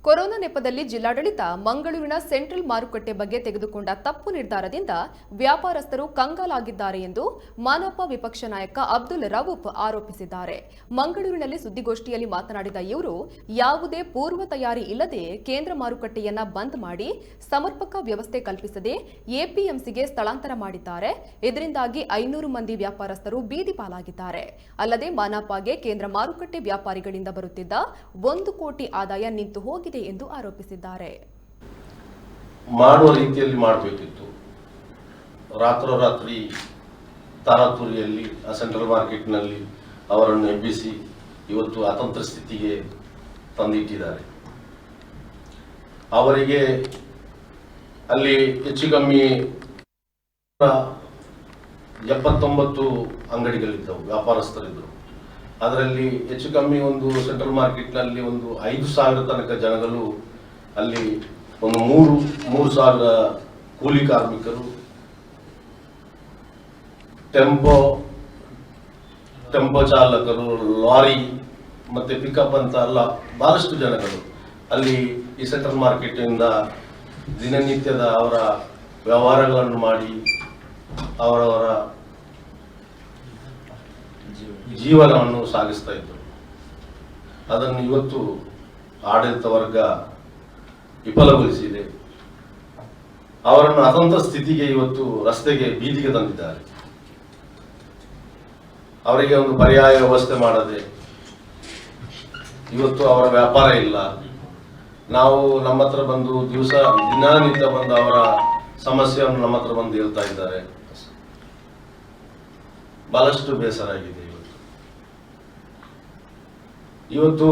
Corona ನೆಪದಲ್ಲಿ ಜಿಲ್ಲಾಡಳಿತ ಮಂಗಳೂರಿನ ಸೆಂಟ್ರಲ್ ಮಾರುಕಟ್ಟೆ ಬಗ್ಗೆ ತೆಗೆದುಕೊಂಡ ತಪ್ಪು ನಿರ್ಧಾರದಿಂದ ವ್ಯಾಪಾರಸ್ಥರು ಕಂಗಾಲಾಗಿದ್ದಾರೆ ಎಂದು ಮಾನಪ ವಿಪಕ್ಷ ನಾಯಕ ಅಬ್ದುಲ್ ರವೂಫ್ ಆರೋಪಿಸಿದ್ದಾರೆ. ಮಂಗಳೂರಿನಲ್ಲಿ ಸುದ್ದಿಗೋಷ್ಠಿಯಲ್ಲಿ ಮಾತನಾಡಿದ ಇವರು, ಯಾವುದೇ ಪೂರ್ವ ತಯಾರಿ ಇಲ್ಲದೆ ಕೇಂದ್ರ ಮಾರುಕಟ್ಟೆಯನ್ನ ಬಂದ್ ಮಾಡಿ ಸಮರ್ಪಕ ವ್ಯವಸ್ಥೆ ಕಲ್ಪಿಸದೆ ಎಪಿಎಂಸಿಗೆ ಸ್ಥಳಾಂತರ ಮಾಡಿದ್ದಾರೆ. ಇದರಿಂದಾಗಿ 500 ಮಂದಿ ವ್ಯಾಪಾರಸ್ಥರು ಬೀದಿ ಪಾಲಾಗಿದ್ದಾರೆ. ಅಲ್ಲದೆ ಮಾನಪಗೆ ಕೇಂದ್ರ ಮಾರುಕಟ್ಟೆ ವ್ಯಾಪಾರಿಗಳಿಂದ ಬರುತ್ತಿದ್ದ 1 ಕೋಟಿ ಆದಾಯ ನಿಂತು ಹೋಗಿದೆ ಎಂದು ಆರೋಪಿಸಿದ್ದಾರೆ. ಮಾಡುವ ರೀತಿಯಲ್ಲಿ ಮಾಡಬೇಕಿತ್ತು. ರಾತ್ರೋರಾತ್ರಿ ತಾರಾತುರಿಯಲ್ಲಿ ಸೆಂಟ್ರಲ್ ಮಾರ್ಕೆಟ್ನಲ್ಲಿ ಅವರನ್ನು ಎಬ್ಬಿಸಿ ಇವತ್ತು ಅತಂತ್ರ ಸ್ಥಿತಿಗೆ ತಂದಿಟ್ಟಿದ್ದಾರೆ. ಅವರಿಗೆ ಅಲ್ಲಿ ಹೆಚ್ಚು ಕಮ್ಮಿ 79 ಅಂಗಡಿಗಳಿದ್ದವು, ವ್ಯಾಪಾರಸ್ಥರಿದ್ದರು. ಅದರಲ್ಲಿ ಹೆಚ್ಚು ಕಮ್ಮಿ ಒಂದು ಸೆಂಟ್ರಲ್ ಮಾರ್ಕೆಟ್ನಲ್ಲಿ ಒಂದು 5,000 ತನಕ ಜನಗಳು, ಅಲ್ಲಿ ಒಂದು 3,000 ಕೂಲಿ ಕಾರ್ಮಿಕರು, ಟೆಂಪೋ ಚಾಲಕರು, ಲಾರಿ ಮತ್ತೆ ಪಿಕಪ್ ಅಂತ ಅಲ್ಲ, ಬಹಳಷ್ಟು ಜನಗಳು ಅಲ್ಲಿ ಈ ಸೆಂಟ್ರಲ್ ಮಾರ್ಕೆಟಿಂದ ದಿನನಿತ್ಯದ ಅವರ ವ್ಯವಹಾರಗಳನ್ನು ಮಾಡಿ ಅವರವರ ಜೀವನವನ್ನು ಸಾಗಿಸ್ತಾ ಇದ್ದರು. ಅದನ್ನು ಇವತ್ತು ಆಡಳಿತ ವರ್ಗ ವಿಫಲಗೊಳಿಸಿದೆ. ಅವರನ್ನು ಅತಂತ್ರ ಸ್ಥಿತಿಗೆ ಇವತ್ತು ರಸ್ತೆಗೆ ಬೀದಿಗೆ ತಂದಿದ್ದಾರೆ. ಅವರಿಗೆ ಒಂದು ಪರ್ಯಾಯ ವ್ಯವಸ್ಥೆ ಮಾಡದೆ ಇವತ್ತು ಅವರ ವ್ಯಾಪಾರ ಇಲ್ಲ. ನಾವು ನಮ್ಮ ಹತ್ರ ಬಂದು ದಿನನಿತ್ಯ ಬಂದು ಅವರ ಸಮಸ್ಯೆಯನ್ನು ನಮ್ಮ ಹತ್ರ ಬಂದು ಹೇಳ್ತಾ ಇದ್ದಾರೆ. ಬಹಳಷ್ಟು ಬೇಸರ ಆಗಿದೆ. ಇವತ್ತು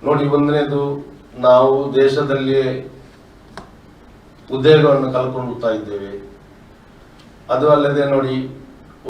ನೋಡಿ, ಒಂದನೇದು, ನಾವು ದೇಶದಲ್ಲಿ ಉದ್ಯೋಗವನ್ನು ಕಳ್ಕೊಂಡು ಹೋಗ್ತಾ ಇದ್ದೇವೆ. ಅದು ಅಲ್ಲದೆ ನೋಡಿ,